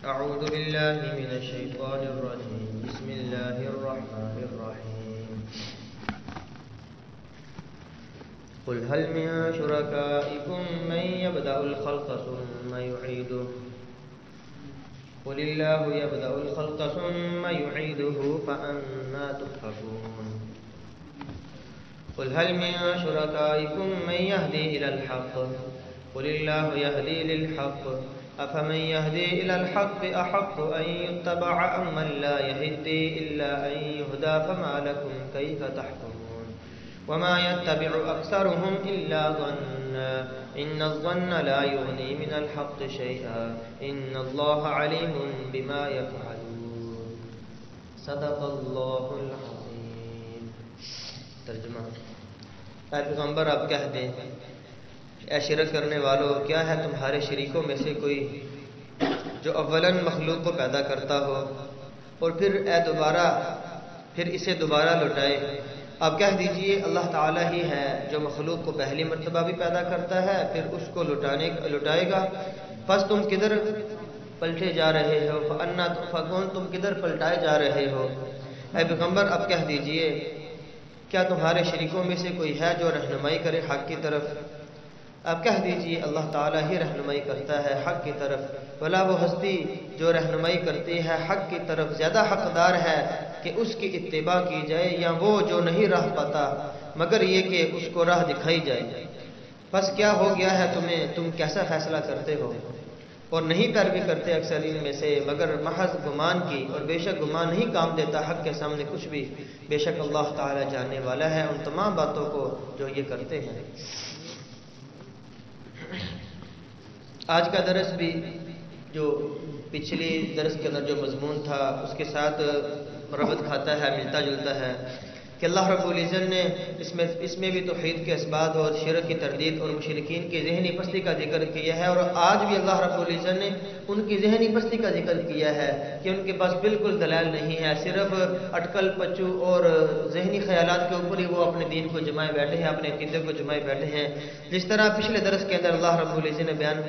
أعوذ بالله من الشيطان الرجيم. بسم الله الرحمن الرحيم. قل هل من شركائكم من يبدأ الخلق ثم يعيده قل الله يبدأ الخلق ثم يعيده فأنى تؤفكون. قل هل من شركائكم من يهدي إلى الحق قل الله يهدي للحق أفمن يهدي إلى الحق أحق أن يتبع أم من لا يهدي إلا أن يهدى فما لكم كيف تحكمون. وما يتبع أكثرهم إلا ظنا إن الظن لا يغني من الحق شيئا إن الله عليم بما يفعلون. صدق اللہ العظیم. ترجمہ: اے پیغمبر آپ کہہ دیں، اے شرک کرنے والو، کیا ہے تمہارے شریکوں میں سے کوئی جو اولاً مخلوق کو پیدا کرتا ہو اور پھر اسے دوبارہ لوٹائے؟ آپ کہہ دیجئے اللہ تعالیٰ ہی ہے جو مخلوق کو پہلی مرتبہ بھی پیدا کرتا ہے پھر اس کو لوٹائے گا. پس تم کدھر پلٹے جا رہے ہو؟ فَأَنَّىٰ تُؤْفَكُونَ، تم کدھر پلٹائے جا رہے ہو؟ اے پیغمبر اب کہہ دیجئے، کیا تمہارے شریکوں میں سے کوئی ہے جو رہنمائی کرے حق کی طرف؟ اب کہہ دیجئے اللہ تعالیٰ ہی رہنمائی کرتا ہے حق کی طرف. بھلا وہ ہستی جو رہنمائی کرتی ہے حق کی طرف زیادہ حقدار ہے کہ اس کی اتباع کی جائے، یا وہ جو نہیں راہ پاتا مگر یہ کہ اس کو راہ دکھائی جائے؟ بس کیا ہو گیا ہے تمہیں؟ تم کیسا فیصلہ کرتے ہو اور نہیں پیروی کرتے اکثرین میں سے مگر محض گمان کی، اور بے شک گمان نہیں کام دیتا حق کے سامنے کچھ بھی. بے شک اللہ تعالیٰ جاننے والا ہے ان تمام باتوں کو جو یہ کرتے ہیں. آج کا درس بھی جو پچھلی درس کے اندر جو مضمون تھا اس کے ساتھ ربط کھاتا ہے، ملتا جلتا ہے کہ اللہ رب العزت نے اس میں بھی توحید کے اسبات اور شرک کی تردید اور مشرکین کی ذہنی پستی کا ذکر کیا ہے، اور آج بھی اللہ رب العزت نے ان کی ذہنی پستی کا ذکر کیا ہے کہ ان کے پاس بالکل دلائل نہیں ہے، صرف اٹکل پچو اور ذہنی خیالات کے اوپر ہی وہ اپنے دین کو جمائے بیٹھے ہیں، اپنے عقیدے کو جمائے بیٹھے ہیں. جس طرح پچھلے درس کے اندر اللہ رب العزت نے بیان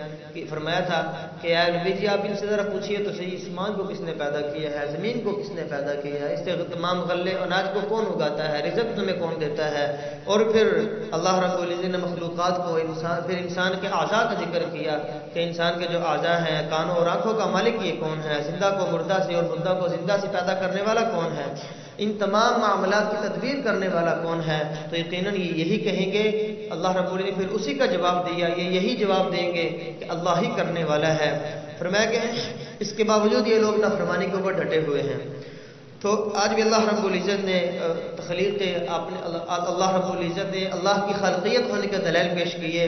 فرمایا تھا کہ اے نبی جی آپ ان سے ذرا پوچھیے تو صحیح، اسمان کو کس نے پیدا کیا ہے، زمین کو کس نے پیدا کیا ہے، اس سے تمام غلے اناج کو کون اگاتا ہے، رزق تمہیں کون دیتا ہے؟ اور پھر اللہ رب العزت نے مخلوقات کو پھر انسان کے اعضاء کا ذکر کیا کہ انسان کے جو اعضاء ہیں، کانوں اور آنکھوں کا مالک یہ کون ہے، زندہ کو مردہ سے اور مردہ کو زندہ سے پیدا کرنے والا کون ہے، ان تمام معاملات کی تدبیر کرنے والا کون ہے؟ تو یقیناً یہ یہی کہیں گے. اللہ رب العزت نے پھر اسی کا جواب دیا، یہ یہی جواب دیں گے کہ اللہ ہی کرنے والا ہے. فرمایا کہ اس کے باوجود یہ لوگ نافرمانی کے اوپر ڈٹے ہوئے ہیں. تو آج بھی اللہ رب العزت نے اللہ رب العزت نے اللہ کی خالقیت ہونے کے دلائل پیش کیے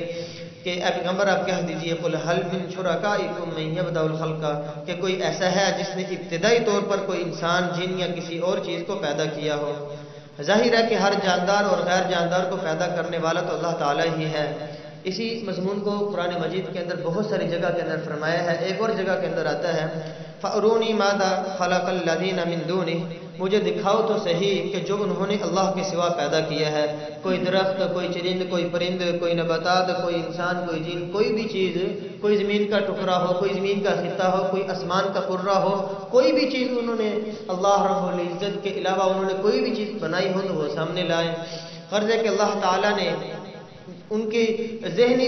کہ اے پیغمبر آپ کہہ دیجئے قل هل من شرکائکم من یبدأ الخلق، کہ کوئی ایسا ہے جس نے ابتدائی طور پر کوئی انسان، جن یا کسی اور چیز کو پیدا کیا ہو. ظاہر ہے کہ ہر جاندار اور غیر جاندار کو پیدا کرنے والا تو اللہ تعالیٰ ہی ہے. اسی مضمون کو قرآن مجید کے اندر بہت ساری جگہ کے اندر فرمایا ہے. ایک اور جگہ کے اندر آتا ہے فَأَرُونِي مَاذَا خَلَقَ الَّذِينَ مِن دُونِهِ، مجھے دکھاؤ تو صحیح کہ جو انہوں نے اللہ کے سوا پیدا کیا ہے، کوئی درخت، کوئی چرند، کوئی پرند، کوئی نباتات، کوئی انسان، کوئی جن، کوئی بھی چیز، کوئی زمین کا ٹکڑا ہو، کوئی زمین کا خطہ ہو، کوئی آسمان کا قرہ ہو، کوئی بھی چیز انہوں نے اللہ رب العزت کے علاوہ انہوں نے کوئی بھی چیز بنائی ہو تو وہ سامنے لائیں. غرض ہے کہ اللہ تعالیٰ نے ان کی ذہنی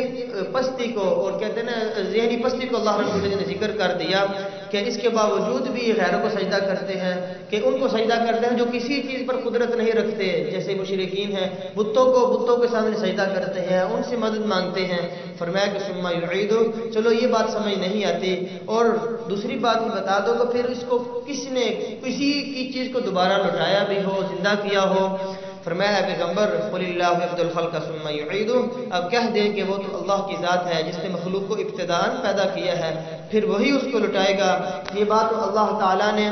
پستی کو، اور کہتے ہیں نا ذہنی پستی کو اللہ رب العزت نے ذکر کر دیا کہ اس کے باوجود بھی غیروں کو سجدہ کرتے ہیں، کہ ان کو سجدہ کرتے ہیں جو کسی چیز پر قدرت نہیں رکھتے، جیسے مشرکین ہیں، بتوں کے سامنے سجدہ کرتے ہیں، ان سے مدد مانگتے ہیں. فرمایا کہ ثم یعید، چلو یہ بات سمجھ نہیں آتی، اور دوسری بات بھی بتا دو کہ پھر اس کو کس نے کسی کی چیز کو دوبارہ لوٹایا بھی ہو، زندہ کیا ہو. فرمایا پیغمبر قل اللہ یبدأ الخلق ثم یعید، اب کہہ دیں کہ وہ تو اللہ کی ذات ہے جس نے مخلوق کو ابتداءً پیدا کیا ہے پھر وہی اس کو لٹائے گا. یہ بات اللہ تعالیٰ نے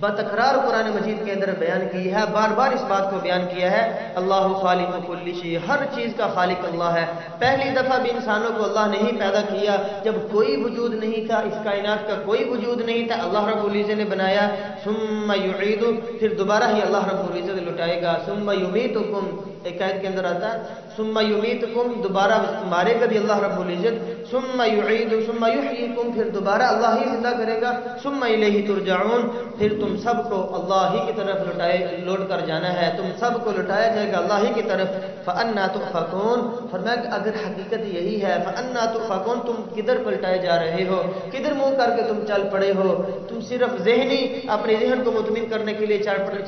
بتکرار قرآن مجید کے اندر بیان کی ہے، بار بار اس بات کو بیان کیا ہے، اللہ خالق کل شیء، ہر چیز کا خالق اللہ ہے۔ پہلی دفعہ بھی انسانوں کو اللہ نہیں پیدا کیا جب کوئی وجود نہیں تھا، اس کائنات کا کوئی وجود نہیں تھا، اللہ رب العزت نے بنایا، ثم یعید، پھر دوبارہ ہی اللہ رب العزت لوٹائے گا، ثم یمیتکم، ایک آیت کے اندر آتا ہے ثم یمیتکم، دوبارہ مارے گا بھی اللہ رب العزت، ثم یعید ثم یحییکم، پھر دوبارہ اللہ ہی زندہ کرے گا، ثم الیہ ترجعون، پھر تم سب کو اللہ ہی کی طرف لوٹ کر جانا ہے، تم سب کو لوٹایا جائے گا اللہ ہی کی طرف۔ فأنا تؤفکون، فرمایا کہ اگر حقیقت یہی ہے، فأنا تؤفکون، تم کدھر پلٹائے جا رہے ہو، کدھر منہ کر کے تم چل پڑے ہو، تم صرف ذہنی اپنے ذہن کو مطمئن کرنے کے لیے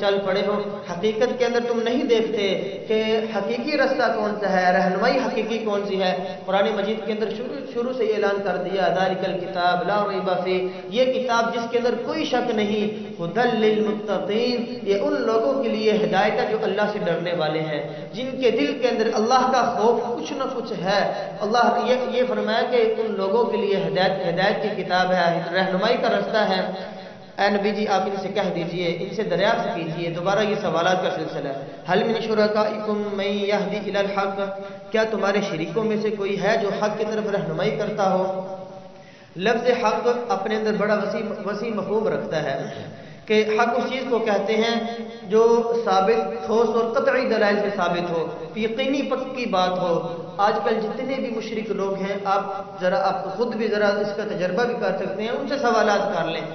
چل پڑے ہو، حقیقت کے اندر تم نہیں دیکھتے کہ حقیقی رستہ کون سا ہے، رہنمائی حقیقی کون سی ہے۔ قرآن مجید کے اندر شروع سے اعلان کر دیا، ذالک الکتاب لا ریب فیہ، یہ کتاب جس کے اندر کوئی شک نہیں، ھدی للمتقین، یہ ان لوگوں کے لیے ہدایت ہے جو اللہ سے ڈرنے والے ہیں، جن کے دل کے اندر اللہ کا خوف کچھ نہ کچھ ہے۔ اللہ یہ فرمایا کہ ان لوگوں کے لیے ہدایت کی کتاب ہے، رہنمائی کا رستہ ہے۔ اے نبی جی آپ ان سے کہہ دیجئے، ان سے دریافت کیجئے، دوبارہ یہ سوالات کا سلسلہ ہے، هل من شرکائکم من یہدی الی الحق، کیا تمہارے شریکوں میں سے کوئی ہے جو حق کی طرف رہنمائی کرتا ہو؟ لفظ حق اپنے اندر بڑا وسیع مفہوم رکھتا ہے کہ حق اس چیز کو کہتے ہیں جو ثابت ٹھوس اور قطعی دلائل سے ثابت ہو، یقینی پکی بات ہو۔ آج کل جتنے بھی مشرک لوگ ہیں، آپ خود بھی ذرا اس کا تجربہ بھی کر سکتے ہیں، ان سے سوالات کر لیں،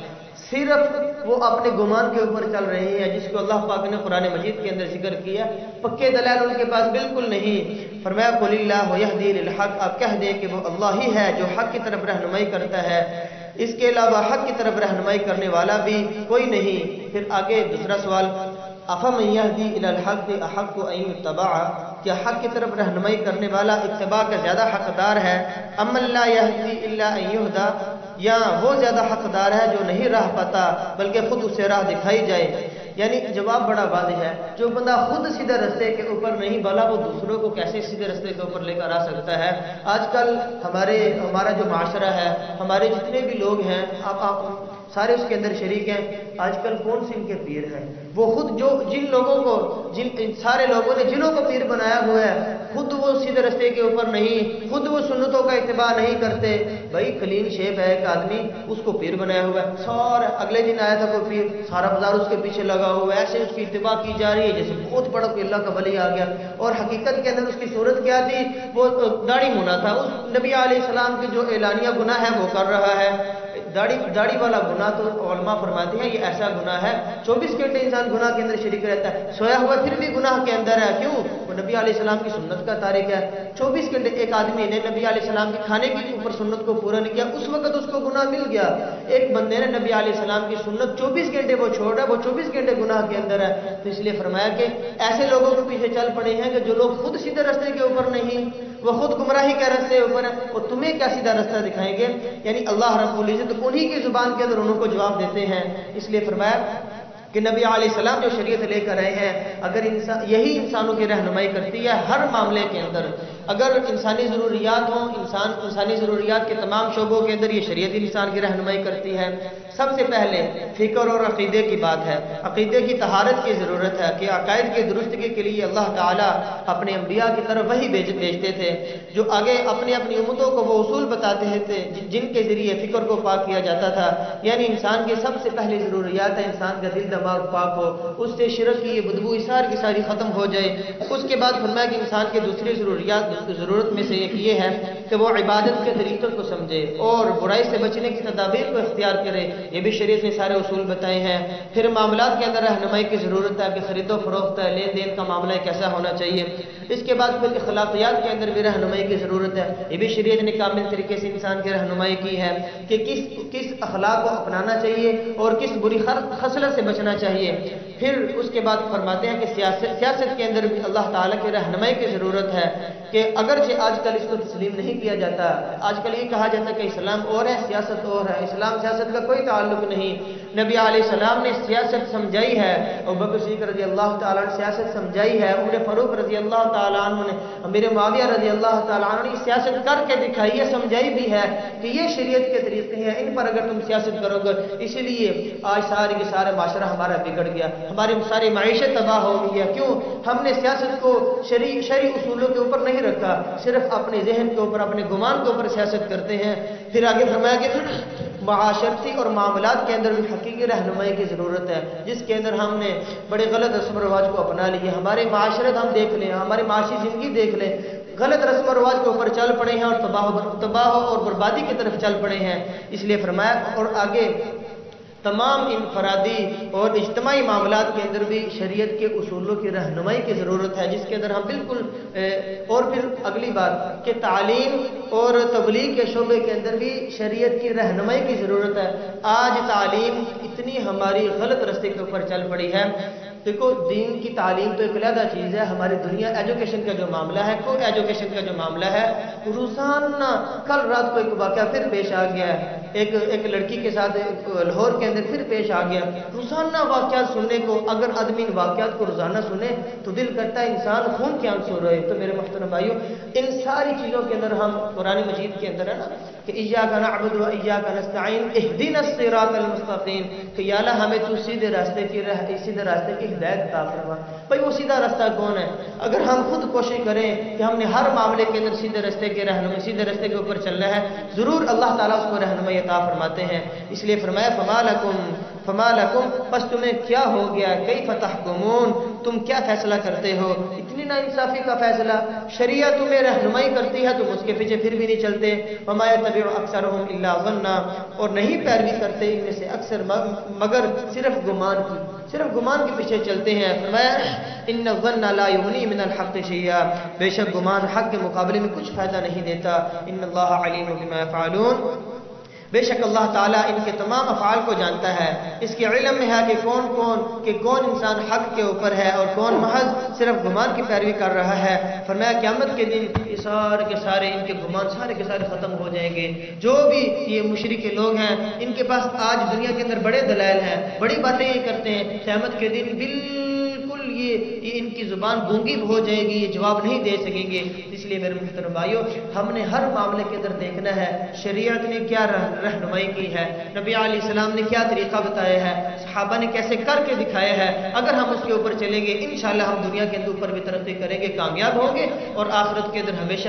صرف وہ اپنے گمان کے اوپر چل رہے ہیں، جس کو اللہ پاک نے قرآن مجید کے اندر ذکر کیا، پکے دلائل ان کے پاس بالکل نہیں۔ فرمایا قل اللہ یہدی للحق، آپ کہہ دیں کہ وہ اللہ ہی ہے جو حق کی طرف رہنمائی کرتا ہے، اس کے علاوہ حق کی طرف رہنمائی کرنے والا بھی کوئی نہیں۔ پھر آگے دوسرا سوال، افمن یہدی الی الحق احق ان یتبع، کیا حق کی طرف رہنمائی کرنے والا اتباع کا زیادہ حقدار ہے، امن لا یہدی الا ان یہدی، یا وہ زیادہ حقدار ہے جو نہیں راہ پاتا بلکہ خود اسے راہ دکھائی جائے؟ یعنی جواب بڑا واضح ہے، جو بندہ خود سیدھے رستے کے اوپر نہیں بلا وہ دوسروں کو کیسے سیدھے رستے کے اوپر لے کر آ سکتا ہے؟ آج کل ہمارا جو معاشرہ ہے، ہمارے جتنے بھی لوگ ہیں، آپ سارے اس کے اندر شریک ہیں، آج کل کون سے ان کے پیر ہیں؟ وہ خود جن سارے لوگوں نے جنہوں کو پیر بنایا ہوا ہے، خود وہ سیدھے رستے کے اوپر نہیں، خود وہ سنتوں کا اتباع نہیں کرتے۔ بھائی کلین شیپ ہے ایک آدمی، اس کو پیر بنایا ہوا ہے، سارا اگلے دن آیا تھا کوئی پیر، سارا بازار اس کے پیچھے لگا ہوا ہے، ایسے اس کی اتباع کی جا رہی ہے جیسے بہت بڑا کوئی اللہ کا ولی آ گیا، اور حقیقت کے اندر اس کی صورت کیا تھی؟ وہ داڑھی ہونا تھا، اس نبی علیہ السلام کی جو اعلانیہ گناہ ہے وہ کر رہا ہے۔ داڑھی والا گناہ تو علماء فرماتے ہیں یہ ایسا گناہ ہے 24 گھنٹے انسان گناہ کے اندر شریک رہتا ہے، سویا ہوا پھر بھی گناہ کے اندر ہے، کیوں؟ وہ نبی علیہ السلام کی سنت کا تارک ہے۔ 24 گھنٹے ایک آدمی نے نبی علیہ السلام کے کھانے کی اوپر سنت کو پورا نہیں کیا، اس وقت اس کو گناہ مل گیا۔ ایک بندے نے نبی علیہ السلام کی سنت 24 گھنٹے وہ چھوڑ رہا ہے، وہ 24 گھنٹے گناہ کے اندر ہے۔ تو اس لیے فرمایا کہ ایسے لوگوں کے پیچھے چل پڑے ہیں کہ جو لوگ خود سیدھے رستے کے اوپر نہیں، وہ خود گمراہی کے رستے اوپر ہے، وہ تمہیں کیا سیدھا رستہ دکھائیں گے؟ یعنی اللہ رب العزت انہی کی زبان کے اندر انہوں کو جواب دیتے ہیں۔ اس لیے فرمایا کہ نبی علیہ السلام جو شریعت لے کر آئے ہیں، اگر یہی انسانوں کی رہنمائی کرتی ہے ہر معاملے کے اندر، اگر انسانی ضروریات ہوں، انسانی ضروریات کے تمام شعبوں کے اندر یہ شریعت انسان کی رہنمائی کرتی ہے۔ سب سے پہلے فکر اور عقیدے کی بات ہے، عقیدے کی طہارت کی ضرورت ہے کہ عقائد کی درستگی کے لیے اللہ تعالیٰ اپنے انبیاء کی طرف وہی بھیجتے تھے، جو آگے اپنی امتوں کو وہ اصول بتاتے تھے جن کے ذریعے فکر کو پاک کیا جاتا تھا۔ یعنی انسان کی سب سے پہلی ضروریات ہے انسان کا دل دماغ پاک ہو، اس سے شرک کی بدبو کی ساری ختم ہو جائے۔ اس کے بعد فرمایا کہ انسان کی دوسری ضرورت میں سے ایک یہ ہے کہ وہ عبادت کے طریقوں کو سمجھے اور برائی سے بچنے کی تدابیر کو اختیار کرے، یہ بھی شریعت نے سارے اصول بتائے ہیں۔ پھر معاملات کے اندر رہنمائی کی ضرورت ہے کہ خرید و فروخت ہے، لین دین کا معاملہ کیسا ہونا چاہیے۔ اس کے بعد پھر اخلاقیات کے اندر بھی رہنمائی کی ضرورت ہے، یہ بھی شریعت نے کامل طریقے سے انسان کی رہنمائی کی ہے کہ کس اخلاق کو اپنانا چاہیے اور کس بری خصلت سے بچنا چاہیے۔ پھر اس کے بعد فرماتے ہیں کہ سیاست کے اندر بھی اللہ تعالیٰ کی رہنمائی کی ضرورت ہے کہ اگرچہ آج کل اس کو تسلیم نہیں کیا جاتا، آج کل یہ کہا جاتا ہے کہ اسلام اور ہے سیاست اور ہے، اسلام سیاست کا کوئی تعلق نہیں، نبی علیہ السلام نے سیاست سمجھائی ہے، ابو بکر صدیق رضی اللہ تعالیٰ عنہ نے سیاست سمجھائی ہے، عمر فاروق رضی اللہ تعالیٰ عنہ نے، امیر معاویہ رضی اللہ تعالیٰ عنہ نے سیاست کر کے دکھائی ہے، سمجھائی بھی ہے کہ یہ شریعت کے طریقے ہیں، ان پر اگر تم سیاست کرو گے، اسی لیے آج سارے کے سارے معاشرہ ہمارا بگڑ گیا، ہماری ساری معیشت تباہ ہو گئی ہے۔ کیوں؟ ہم نے سیاست کو شرعی اصولوں کے اوپر نہیں رکھا، صرف اپنے ذہن کے اوپر، اپنے گمان کے اوپر سیاست کرتے ہیں۔ پھر آگے فرمایا کہ معاشرتی اور معاملات کے اندر بھی حقیقی رہنمائی کی ضرورت ہے، جس کے اندر ہم نے بڑے غلط رسم و رواج کو اپنا لیا، ہمارے معاشرت ہم دیکھ لیں، ہماری معاشی زندگی دیکھ لیں، غلط رسم و رواج کے اوپر چل پڑے ہیں اور تباہ اور بربادی کی طرف چل پڑے ہیں۔ اس لیے فرمایا اور آگے تمام انفرادی اور اجتماعی معاملات کے اندر بھی شریعت کے اصولوں کی رہنمائی کی ضرورت ہے، جس کے اندر ہم بالکل اور پھر اگلی بات کہ تعلیم اور تبلیغ کے شعبے کے اندر بھی شریعت کی رہنمائی کی ضرورت ہے۔ آج تعلیم اتنی ہماری غلط راستے کے اوپر چل پڑی ہے۔ دیکھو دین کی تعلیم تو ایک علیحدہ چیز ہے، ہماری دنیا ایجوکیشن کا جو معاملہ ہے، کو ایجوکیشن کا جو معاملہ ہے، روزانہ کل رات کو ایک واقعہ پھر پیش آ گیا ہے، ایک لڑکی کے ساتھ لاہور کے اندر پھر پیش آ گیا۔ روزانہ واقعات سننے کو اگر آدمی ان واقعات کو روزانہ سنے تو دل کرتا ہے انسان خون کے آنسو روئے۔ تو میرے محترم بھائیو، ان ساری چیزوں کے اندر ہم قرآن مجید کے اندر ہے نا کہ ایاک نعبد و ایاک نستعین اہدنا الصراط المستقیم، کہ یا اللہ ہمیں تو سیدھے راستے کی ہدایت عطا فرما۔ بھائی وہ سیدھا راستہ کون ہے؟ اگر ہم خود کوشش کریں کہ ہم نے ہر معاملے کے اندر سیدھے راستے کے رہنمائی، سیدھے راستے کے اوپر چلنا ہے، ضرور اللہ تعالیٰ اس کو رہنمائی عطا فرماتے ہیں۔ اس لیے فرمایا فما لکم پس تمہیں کیا ہو گیا، کیف تحکمون تم کیا فیصلہ کرتے ہو، اتنی نا انصافی کا فیصلہ۔ شریعت تمہیں رہنمائی کرتی ہے، تم اس کے پیچھے پھر بھی نہیں چلتے۔ وما یتبع اکثرهم الا ظنا اور نہیں پیروی کرتے ان میں سے اکثر مگر صرف گمان کے پیچھے چلتے ہیں۔ فرمایا ان الظن لا یغنی من الحق شیئا، بے شک گمان حق کے مقابلے میں کچھ فائدہ نہیں دیتا۔ ان اللہ علیم بما یفعلون، بے شک اللہ تعالیٰ ان کے تمام افعال کو جانتا ہے، اس کے علم میں ہے کہ کون انسان حق کے اوپر ہے اور کون محض صرف گمان کی پیروی کر رہا ہے۔ فرمایا قیامت کے دن یہ سارے کے سارے ان کے گمان سارے کے سارے ختم ہو جائیں گے۔ جو بھی یہ مشرک لوگ ہیں، ان کے پاس آج دنیا کے اندر بڑے دلائل ہیں، بڑی باتیں یہ کرتے ہیں، قیامت کے دن بالکل یہ ان کی زبان گونگی ہو جائے گی، یہ جواب نہیں دے سکیں گے۔ اس لیے میرے محترم بھائیو، ہم نے ہر معاملے کے اندر دیکھنا ہے شریعت نے کیا رہنمائی کی ہے، نبی علیہ السلام نے کیا طریقہ بتایا ہے، صحابہ نے کیسے کر کے دکھایا ہے۔ اگر ہم اس کے اوپر چلیں گے، انشاءاللہ ہم دنیا کے اوپر بھی ترقی کریں گے، کامیاب ہوں گے اور آخرت کے اندر ہمیشہ